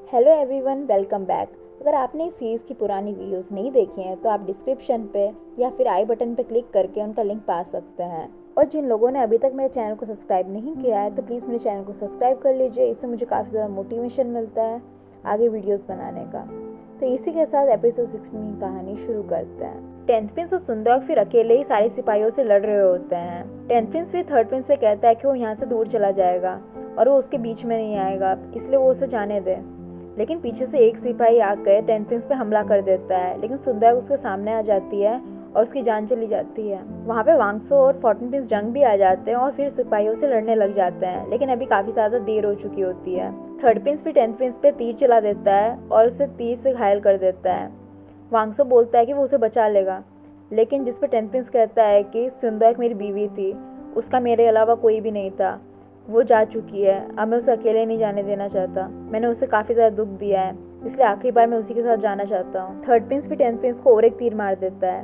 Hello everyone, welcome back. अगर आपने इस सीरीज़ की पुरानी वीडियोस नहीं देखी हैं तो आप डिस्क्रिप्शन पे या फिर आई बटन पे क्लिक करके उनका लिंक पा सकते हैं। और जिन लोगों ने अभी तक मेरे चैनल को सब्सक्राइब नहीं किया है तो प्लीज़ मेरे चैनल को सब्सक्राइब कर लीजिए। इससे मुझे काफ़ी ज़्यादा मोटिवेशन मिलता है आगे वीडियोज़ बनाने का। तो इसी के साथ एपिसोड 16 की कहानी शुरू करते हैं। 10th प्रिंस और सुंदर फिर अकेले ही सारे सिपाहियों से लड़ रहे होते हैं। 10th प्रिंस फिर 3rd प्रिंस से कहता है कि वो यहाँ से दूर चला जाएगा और वो उसके बीच में नहीं आएगा, इसलिए वो उसे जाने दे। लेकिन पीछे से एक सिपाही आकर 10th प्रिंस पे हमला कर देता है, लेकिन सुंदर उसके सामने आ जाती है और उसकी जान चली जाती है। वहाँ पे वांगसो और 14th प्रिंस जंग भी आ जाते हैं और फिर सिपाहियों से लड़ने लग जाते हैं, लेकिन अभी काफ़ी ज़्यादा देर हो चुकी होती है। 3rd प्रिंस फिर 10th प्रिंस पे तीर चला देता है और उसे तीर से घायल कर देता है। वांगसो बोलता है कि वो उसे बचा लेगा, लेकिन जिस पे 10th प्रिंस कहता है कि सुंदर मेरी बीवी थी, उसका मेरे अलावा कोई भी नहीं था, वो जा चुकी है, अब मैं उसे अकेले नहीं जाने देना चाहता। मैंने उसे काफ़ी ज़्यादा दुख दिया है, इसलिए आखिरी बार मैं उसी के साथ जाना चाहता हूँ। 3rd प्रिंस फिर 10th प्रिंस को और एक तीर मार देता है,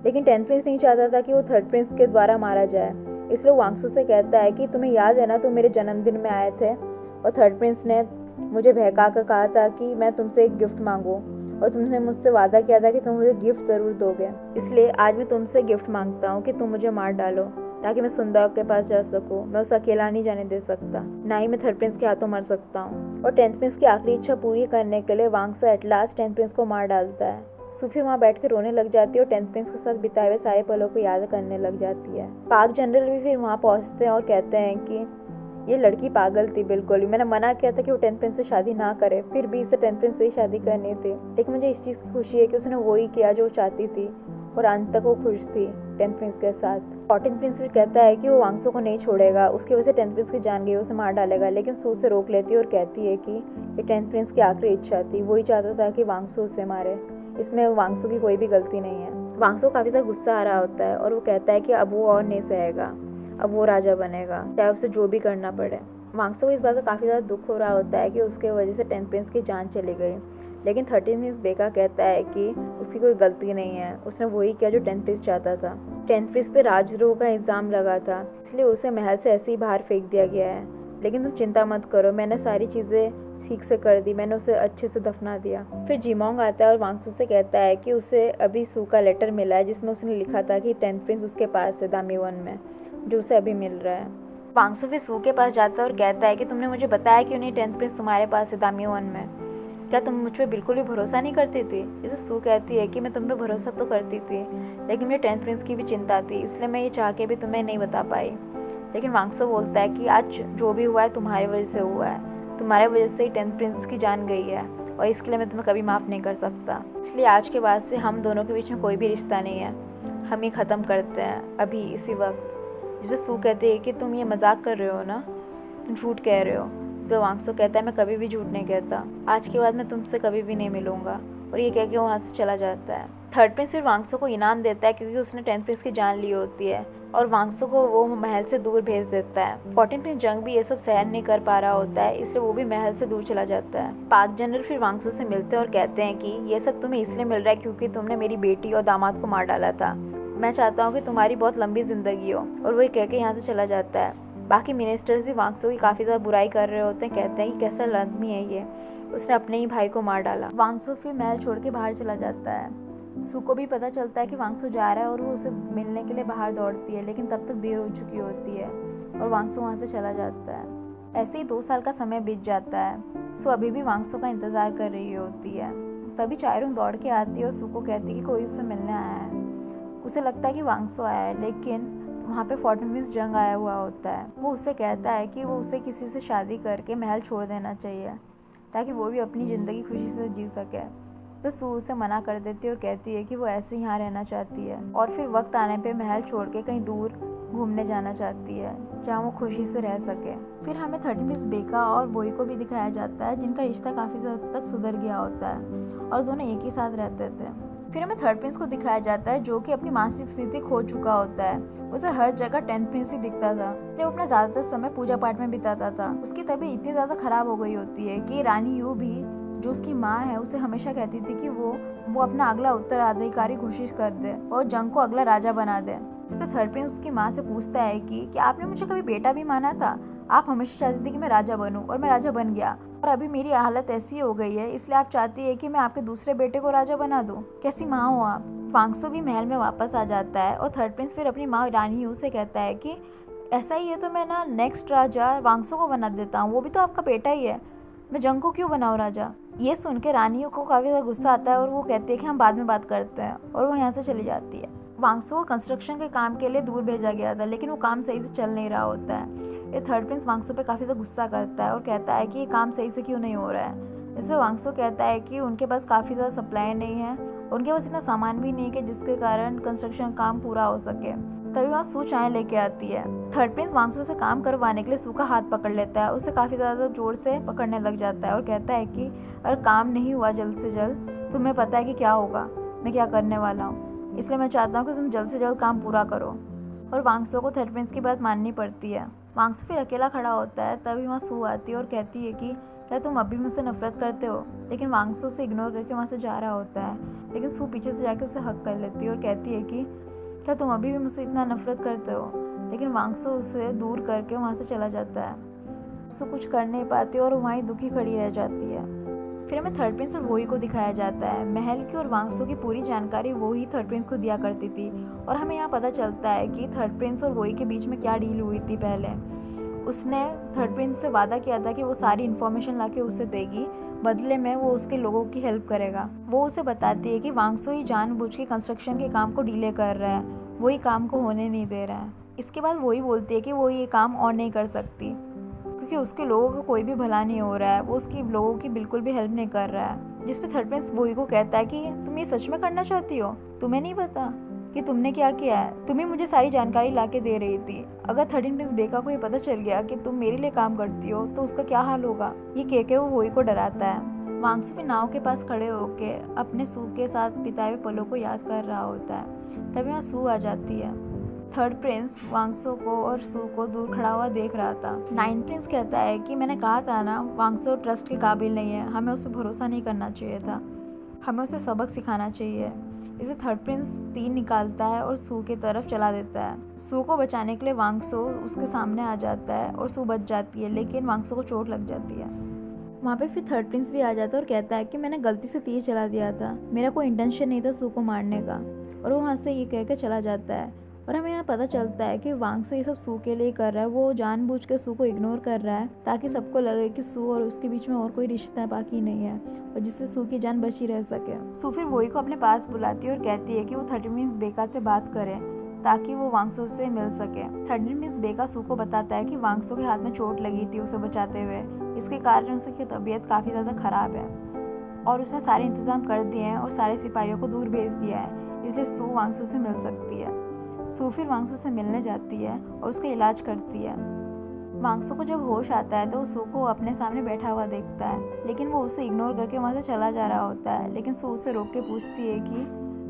लेकिन 10th प्रिंस नहीं चाहता था कि वो 3rd प्रिंस के द्वारा मारा जाए, इसलिए वांगसो से कहता है कि तुम्हें याद है ना, तुम मेरे जन्मदिन में आए थे और 3rd प्रिंस ने मुझे बहका कर कहा था कि मैं तुमसे एक गिफ्ट मांगूँ और तुमने मुझसे वादा किया था कि तुम मुझे गिफ्ट ज़रूर दोगे। इसलिए आज मैं तुमसे गिफ्ट मांगता हूँ कि तुम मुझे मार डालो ताकि मैं सुंदर के पास जा सकूं। मैं उसे अकेला नहीं जाने दे सकता, ना ही मैं 3rd प्रिंस के हाथों मर सकता हूँ। और 10th प्रिंस की आखिरी इच्छा पूरी करने के लिए वांगसो एट लास्ट 10th प्रिंस को मार डालता है। सूफी वहाँ बैठ के रोने लग जाती है और 10th प्रिंस के साथ बिताए हुए सारे पलों को याद करने लग जाती है। पाक जनरल भी फिर वहाँ पहुँचते हैं और कहते हैं कि ये लड़की पागल थी, बिल्कुल भी मैंने मना किया था कि वो 10th प्रिंस से शादी ना करे, फिर भी इसे 10th प्रिंस से ही शादी करनी थी। लेकिन मुझे इस चीज़ की खुशी है कि उसने वही किया जो वो चाहती थी और अंत तक वो खुश थी 10th प्रिंस के साथ। 14th प्रिंस फिर कहता है कि वो वांगसो को नहीं छोड़ेगा, उसकी वजह से 10th प्रिंस की जान गई, उसे मार डालेगा, लेकिन सू से रोक लेती है और कहती है कि ये 10th प्रिंस की आखिरी इच्छा थी, वही चाहता था कि वांगसो उसे मारे, इसमें वांगसो की कोई भी गलती नहीं है। वांगसो काफ़ी ज़्यादा गुस्सा आ रहा होता है और वो कहता है कि अब वो और नहीं सहेगा, अब वो राजा बनेगा, चाहे उसे जो भी करना पड़े। वांगसो को इस बात का काफ़ी ज़्यादा दुख हो रहा होता है कि उसके वजह से 10th प्रिंस की जान चली गई, लेकिन 13th प्रिंस बेका कहता है कि उसकी कोई गलती नहीं है, उसने वही किया जो 10th प्रिंस चाहता था। 10th प्रिंस पे राजद्रोह का इल्ज़ाम लगा था, इसलिए उसे महल से ऐसे ही बाहर फेंक दिया गया है, लेकिन तुम चिंता मत करो, मैंने सारी चीज़ें ठीक से कर दी, मैंने उसे अच्छे से दफना दिया। फिर जिमोंग आता है और वांगसो से कहता है कि उसे अभी सू का लेटर मिला है जिसमें उसने लिखा था कि 10th प्रिंस उसके पास है दामिवन में, जो उसे अभी मिल रहा है। वांगसो फिर सू के पास जाता है और कहता है कि तुमने मुझे बताया क्यों नहीं 10th प्रिंस तुम्हारे पास है दामिवन में, क्या तुम मुझ पर बिल्कुल भी भरोसा नहीं करती थी? ये तो सू कहती है कि मैं तुम पे भरोसा तो करती थी, लेकिन मुझे 10th प्रिंस की भी चिंता थी, इसलिए मैं ये चाह के भी तुम्हें नहीं बता पाई। लेकिन वांगसो बोलता है कि आज जो भी हुआ है तुम्हारी वजह से हुआ है, तुम्हारे वजह से ही 10th प्रिंस की जान गई है और इसके लिए मैं तुम्हें कभी माफ़ नहीं कर सकता, इसलिए आज के बाद से हम दोनों के बीच में कोई भी रिश्ता नहीं है, हम ये ख़त्म करते हैं अभी इसी वक्त। जब सू कहती है कि तुम ये मजाक कर रहे हो ना, तुम झूठ कह रहे हो, तो वांगसो कहता है मैं कभी भी झूठ नहीं कहता, आज के बाद मैं तुमसे कभी भी नहीं मिलूंगा, और ये कह के वहाँ से चला जाता है। 3rd प्रिंस फिर वांगसो को इनाम देता है क्योंकि उसने 10th प्रिंस की जान ली होती है और वांगसो को वो महल से दूर भेज देता है। 14th प्रिंस जंग भी ये सब सहन नहीं कर पा रहा होता है, इसलिए वो भी महल से दूर चला जाता है। पाक जनरल फिर वांगसो से मिलते हैं और कहते हैं कि ये सब तुम्हें इसलिए मिल रहा है क्योंकि तुमने मेरी बेटी और दामाद को मार डाला था, मैं चाहता हूँ कि तुम्हारी बहुत लंबी ज़िंदगी हो, और वही कह के यहाँ से चला जाता है। बाकी मिनिस्टर्स भी वांगसो की काफ़ी ज़्यादा बुराई कर रहे होते हैं, कहते हैं कि कैसा आदमी है ये, उसने अपने ही भाई को मार डाला। वांगसो फिर महल छोड़ के बाहर चला जाता है। सू को भी पता चलता है कि वांगसो जा रहा है और वो उसे मिलने के लिए बाहर दौड़ती है, लेकिन तब तक देर हो चुकी होती है और वांगसो वहाँ से चला जाता है। ऐसे ही 2 साल का समय बीत जाता है। सू अभी भी वांगसो का इंतज़ार कर रही होती है। तभी चायरोंग दौड़ के आती है और सू को कहती है कि कोई उससे मिलने आया है। उसे लगता है कि वांगसो आया है, लेकिन वहाँ पे 14th प्रिंस जंग आया हुआ होता है। वो उससे कहता है कि वो उसे किसी से शादी करके महल छोड़ देना चाहिए ताकि वो भी अपनी ज़िंदगी खुशी से जी सके। तो सू उसे मना कर देती है और कहती है कि वो ऐसे ही यहाँ रहना चाहती है और फिर वक्त आने पे महल छोड़ के कहीं दूर घूमने जाना चाहती है जहाँ वो खुशी से रह सके। फिर हमें 13th प्रिंस बेका और वोई को भी दिखाया जाता है, जिनका रिश्ता काफ़ी हद तक सुधर गया होता है और दोनों एक ही साथ रहते थे। फिर हमें 3rd प्रिंस को दिखाया जाता है जो कि अपनी मानसिक स्थिति खो चुका होता है। उसे हर जगह 10th प्रिंस ही दिखता था, इसलिए वो अपना ज़्यादातर समय पूजा पाठ में बिताता था। उसकी तबीयत इतनी ज़्यादा खराब हो गई होती है कि रानी यू भी, जो उसकी माँ है, उसे हमेशा कहती थी कि वो वो अपना अगला उत्तराधिकारी घोषित कर दे और जंग को अगला राजा बना दे। इस पे थर्ड प्रिंस उसकी माँ से पूछता है कि आपने मुझे कभी बेटा भी माना था? आप हमेशा चाहती थी कि मैं राजा बनूं और मैं राजा बन गया, और अभी मेरी हालत ऐसी हो गई है, इसलिए आप चाहती है कि मैं आपके दूसरे बेटे को राजा बना दूं? कैसी माँ हो आप। वांगसो भी महल में वापस आ जाता है और थर्ड प्रिंस फिर अपनी माँ रानी यू से कहता है कि ऐसा ही है तो मैं ना नेक्स्ट राजा वांगसो को बना देता हूँ, वो भी तो आपका बेटा ही है, मैं जंग को क्यों बनाऊँ राजा। ये सुन के रानी को काफ़ी ज़्यादा गुस्सा आता है और वो कहती है कि हम बाद में बात करते हैं, और वो यहाँ से चली जाती है। वांगसो को कंस्ट्रक्शन के काम के लिए दूर भेजा गया था, लेकिन वो काम सही से चल नहीं रहा होता है। ये थर्ड प्रिंस वांगसो पे काफ़ी ज़्यादा गुस्सा करता है और कहता है कि ये काम सही से क्यों नहीं हो रहा है। इसमें वांगसो कहता है कि उनके पास काफ़ी ज़्यादा सप्लाई नहीं है, उनके पास इतना सामान भी नहीं है कि जिसके कारण कंस्ट्रक्शन काम पूरा हो सके। तभी वहाँ सू चाय लेके आती है। थर्ड प्रिंस वांगसो से काम करवाने के लिए सू का हाथ पकड़ लेता है, उसे काफ़ी ज़्यादा जोर से पकड़ने लग जाता है और कहता है कि अगर काम नहीं हुआ जल्द से जल्द, तुम्हें पता है कि क्या होगा, मैं क्या करने वाला हूँ, इसलिए मैं चाहता हूँ कि तुम जल्द से जल्द काम पूरा करो। और वांगसो को थर्ड प्रिंस की बात माननी पड़ती है। वांगसो फिर अकेला खड़ा होता है, तभी वहाँ सू आती है और कहती है कि क्या तुम अभी मुझसे नफरत करते हो? लेकिन वांगसो उसे इग्नोर करके वहाँ से जा रहा होता है, लेकिन सू पीछे से जाके उसे हक कर लेती है और कहती है कि क्या तुम अभी भी मुझसे इतना नफरत करते हो? लेकिन वांगसो उसे दूर करके वहाँ से चला जाता है। उसको कुछ कर नहीं पाती और वहीं दुखी खड़ी रह जाती है। फिर हमें थर्ड प्रिंस और वोई को दिखाया जाता है। महल की और वांगसो की पूरी जानकारी वो ही थर्ड प्रिंस को दिया करती थी, और हमें यहाँ पता चलता है कि थर्ड प्रिंस और वोई के बीच में क्या डील हुई थी। पहले उसने थर्ड प्रिंस से वादा किया था कि वो सारी इन्फॉर्मेशन लाके उसे देगी, बदले में वो उसके लोगों की हेल्प करेगा। वो उसे बताती है कि वांगसो ही जानबूझ के कंस्ट्रक्शन के काम को डिले कर रहा है, वही काम को होने नहीं दे रहा है। इसके बाद वही बोलती है कि वो ये काम और नहीं कर सकती, क्योंकि उसके लोगों का कोई भी भला नहीं हो रहा है, वो उसके लोगों की बिल्कुल भी हेल्प नहीं कर रहा है। जिसपे थर्ड प्रिंस वोई को कहता है कि तुम ये सच में करना चाहती हो? तुम्हें नहीं पता कि तुमने क्या किया है? तुम ही मुझे सारी जानकारी लाके दे रही थी। अगर थर्टीन प्रिंस बेका को ये पता चल गया कि तुम मेरे लिए काम करती हो तो उसका क्या हाल होगा। ये कह के वो वोई को डराता है। वांगसो भी नाव के पास खड़े होके अपने सू के साथ बिताए हुए पलों को याद कर रहा होता है। तभी वहाँ सू आ जाती है। थर्ड प्रिंस वांगसो को और सू को दूर खड़ा हुआ देख रहा था। नाइन प्रिंस कहता है कि मैंने कहा था ना, वांगसो ट्रस्ट के काबिल नहीं है, हमें उस पर भरोसा नहीं करना चाहिए था, हमें उसे सबक सिखाना चाहिए। इसे थर्ड प्रिंस तीर निकालता है और सू की तरफ चला देता है। सू को बचाने के लिए वांगसो उसके सामने आ जाता है और सू बच जाती है, लेकिन वांगसो को चोट लग जाती है। वहाँ पे फिर थर्ड प्रिंस भी आ जाता है और कहता है कि मैंने गलती से तीर चला दिया था, मेरा कोई इंटेंशन नहीं था सू को मारने का, और वो वहाँ से ये कह के चला जाता है। और हमें यहाँ पता चलता है कि वांगसो ये सब सू के लिए कर रहा है, वो जानबूझ के सू को इग्नोर कर रहा है ताकि सबको लगे कि सू और उसके बीच में और कोई रिश्ता बाकी नहीं है, और जिससे सू की जान बची रह सके। सू फिर वोई को अपने पास बुलाती है और कहती है कि वो थर्टीन प्रिंस बेका से बात करे ताकि वो वांगसो से मिल सके। थर्टीन प्रिंस बेका सू को बताता है कि वांगसो के हाथ में चोट लगी थी उसे बचाते हुए, इसके कारण उसकी तबीयत काफ़ी ज़्यादा ख़राब है और उसने सारे इंतज़ाम कर दिए हैं और सारे सिपाहियों को दूर भेज दिया है, इसलिए सू वांगसो से मिल सकती है। सू फिर वांगसो से मिलने जाती है और उसका इलाज करती है। वांगसो को जब होश आता है तो वो सू को अपने सामने बैठा हुआ देखता है, लेकिन वो उसे इग्नोर करके वहाँ से चला जा रहा होता है। लेकिन सू उसे रोक के पूछती है कि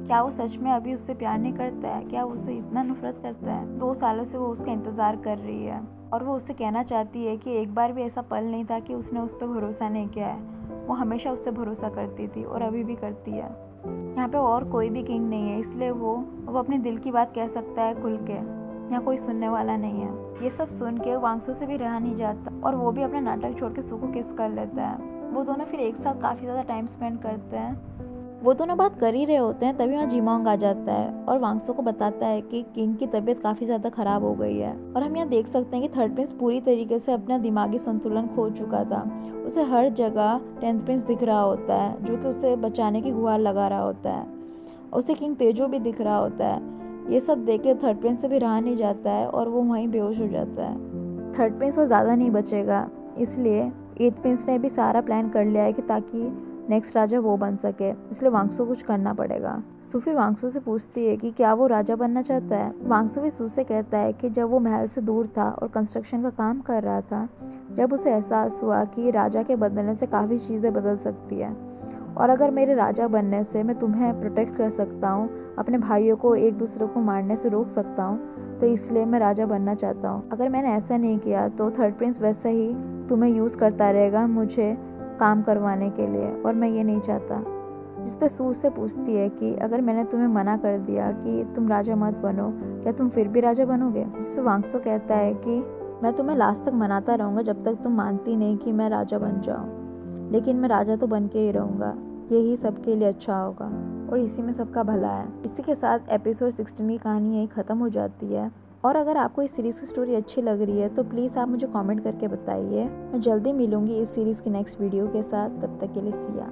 क्या वो सच में अभी उससे प्यार नहीं करता है, क्या वो उसे इतना नफरत करता है। 2 सालों से वो उसका इंतज़ार कर रही है और वो उससे कहना चाहती है कि एक बार भी ऐसा पल नहीं था कि उसने उस पर भरोसा नहीं किया है। वो हमेशा उससे भरोसा करती थी और अभी भी करती है। यहाँ पे और कोई भी किंग नहीं है, इसलिए वो अपने दिल की बात कह सकता है खुल के, यहाँ कोई सुनने वाला नहीं है। ये सब सुन के वांगसो से भी रहा नहीं जाता और वो भी अपना नाटक छोड़ के सू को किस कर लेता है। वो दोनों फिर एक साथ काफ़ी ज़्यादा टाइम स्पेंड करते हैं। वो दोनों बात कर ही रहे होते हैं, तभी वहाँ जिमोंग आ जाता है और वांगसो को बताता है कि किंग की तबीयत काफ़ी ज़्यादा ख़राब हो गई है। और हम यहाँ देख सकते हैं कि थर्ड प्रिंस पूरी तरीके से अपना दिमागी संतुलन खो चुका था। उसे हर जगह 10th प्रिंस दिख रहा होता है जो कि उसे बचाने की गुहार लगा रहा होता है, और उसे किंग तेजो भी दिख रहा होता है। ये सब देख के थर्ड प्रिंस से भी रहा नहीं जाता है और वो वहीं बेहोश हो जाता है। थर्ड प्रिंस और ज़्यादा नहीं बचेगा, इसलिए 8th प्रिंस ने भी सारा प्लान कर लिया है कि ताकि नेक्स्ट राजा वो बन सके, इसलिए वांगसो कुछ करना पड़ेगा। सू फिर वांगसो से पूछती है कि क्या वो राजा बनना चाहता है। वांगसो भी सू से कहता है कि जब वो महल से दूर था और कंस्ट्रक्शन का काम कर रहा था, जब उसे एहसास हुआ कि राजा के बदलने से काफ़ी चीज़ें बदल सकती है, और अगर मेरे राजा बनने से मैं तुम्हें प्रोटेक्ट कर सकता हूँ, अपने भाइयों को एक दूसरे को मारने से रोक सकता हूँ, तो इसलिए मैं राजा बनना चाहता हूँ। अगर मैंने ऐसा नहीं किया तो थर्ड प्रिंस वैसे ही तुम्हें यूज़ करता रहेगा मुझे काम करवाने के लिए, और मैं ये नहीं चाहता। जिस पे सू उससे पूछती है कि अगर मैंने तुम्हें मना कर दिया कि तुम राजा मत बनो, क्या तुम फिर भी राजा बनोगे? जिस पे वांगसो कहता है कि मैं तुम्हें लास्ट तक मनाता रहूँगा जब तक तुम मानती नहीं कि मैं राजा बन जाऊँ, लेकिन मैं राजा तो बन के ही रहूँगा, यही सबके लिए अच्छा होगा और इसी में सबका भला है। इसी के साथ एपिसोड 16 की कहानी यही ख़त्म हो जाती है। और अगर आपको इस सीरीज़ की स्टोरी अच्छी लग रही है तो प्लीज़ आप मुझे कमेंट करके बताइए। मैं जल्दी मिलूंगी इस सीरीज़ की नेक्स्ट वीडियो के साथ, तब तक के लिए सिया।